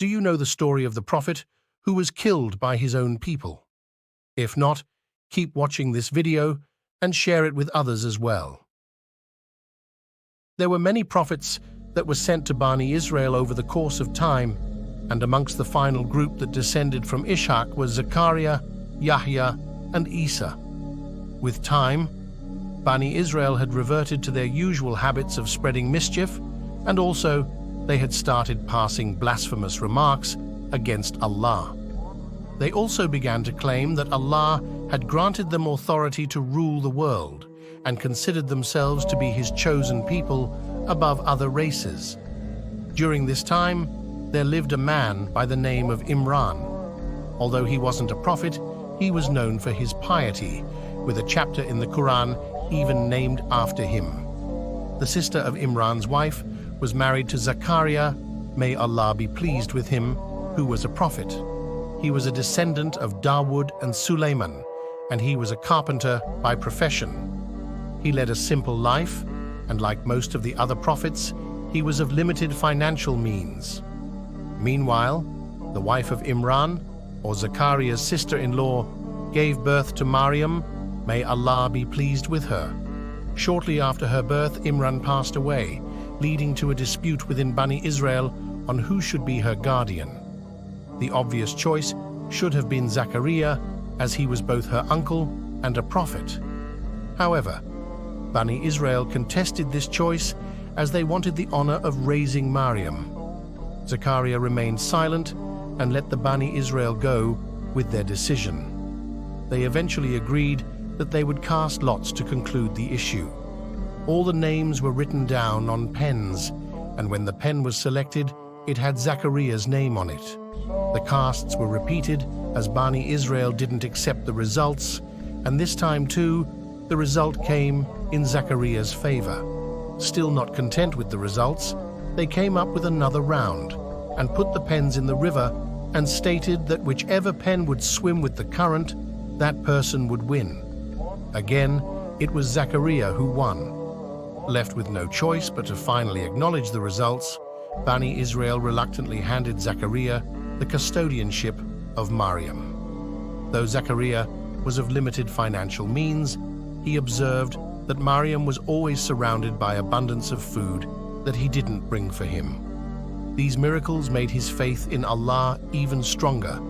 Do you know the story of the prophet who was killed by his own people? If not, keep watching this video and share it with others as well. There were many prophets that were sent to Bani Israel over the course of time, and amongst the final group that descended from Ishaq was Zakariya, Yahya, and Isa. With time, Bani Israel had reverted to their usual habits of spreading mischief, and also they had started passing blasphemous remarks against Allah. They also began to claim that Allah had granted them authority to rule the world and considered themselves to be His chosen people above other races. During this time, there lived a man by the name of Imran. Although he wasn't a prophet, he was known for his piety, with a chapter in the Quran even named after him. The sister of Imran's wife was married to Zakariya, may Allah be pleased with him, who was a prophet. He was a descendant of Dawood and Suleiman, and he was a carpenter by profession. He led a simple life, and like most of the other prophets, he was of limited financial means. Meanwhile, the wife of Imran, or Zakariya's sister-in-law, gave birth to Mariam, may Allah be pleased with her. Shortly after her birth, Imran passed away, leading to a dispute within Bani Israel on who should be her guardian. The obvious choice should have been Zakariya, as he was both her uncle and a prophet. However, Bani Israel contested this choice as they wanted the honor of raising Mariam. Zakariya remained silent and let the Bani Israel go with their decision. They eventually agreed that they would cast lots to conclude the issue. All the names were written down on pens, and when the pen was selected, it had Zakariya's name on it. The casts were repeated as Bani Israel didn't accept the results, and this time too, the result came in Zakariya's favor. Still not content with the results, they came up with another round and put the pens in the river and stated that whichever pen would swim with the current, that person would win. Again, it was Zakariya who won. Left with no choice but to finally acknowledge the results, Bani Israel reluctantly handed Zakariya the custodianship of Mariam. Though Zakariya was of limited financial means, he observed that Mariam was always surrounded by abundance of food that he didn't bring for him. These miracles made his faith in Allah even stronger.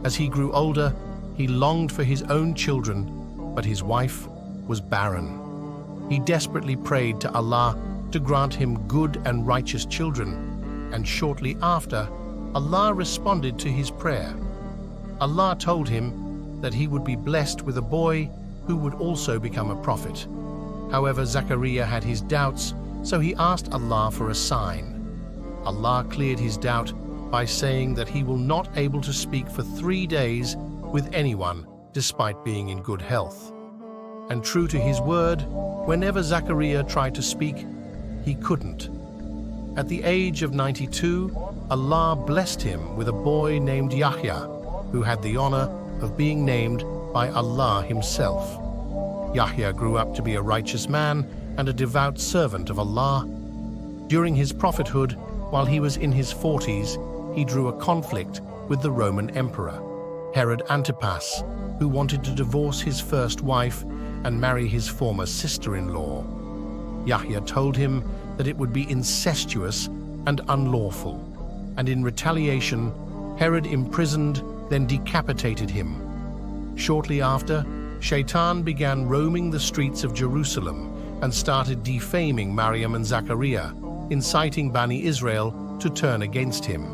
As he grew older, he longed for his own children, but his wife was barren. He desperately prayed to Allah to grant him good and righteous children, and shortly after, Allah responded to his prayer. Allah told him that he would be blessed with a boy who would also become a prophet. However, Zakariya had his doubts, so he asked Allah for a sign. Allah cleared his doubt by saying that he will not able to speak for 3 days with anyone despite being in good health. And true to his word, whenever Zakariya tried to speak, he couldn't. At the age of 92, Allah blessed him with a boy named Yahya, who had the honor of being named by Allah himself. Yahya grew up to be a righteous man and a devout servant of Allah. During his prophethood, while he was in his 40s, he drew a conflict with the Roman emperor, Herod Antipas, who wanted to divorce his first wife and marry his former sister-in-law. Yahya told him that it would be incestuous and unlawful, and in retaliation, Herod imprisoned, then decapitated him. Shortly after, Shaitan began roaming the streets of Jerusalem and started defaming Mariam and Zakariya, inciting Bani Israel to turn against him.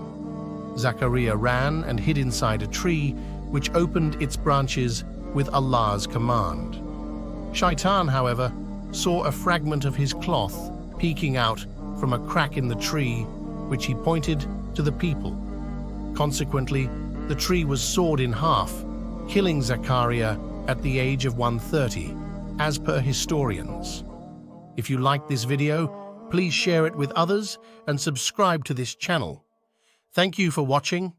Zakariya ran and hid inside a tree, which opened its branches with Allah's command. Shaitan, however, saw a fragment of his cloth peeking out from a crack in the tree, which he pointed to the people. Consequently, the tree was sawed in half, killing Zakariya at the age of 130, as per historians. If you like this video, please share it with others and subscribe to this channel. Thank you for watching,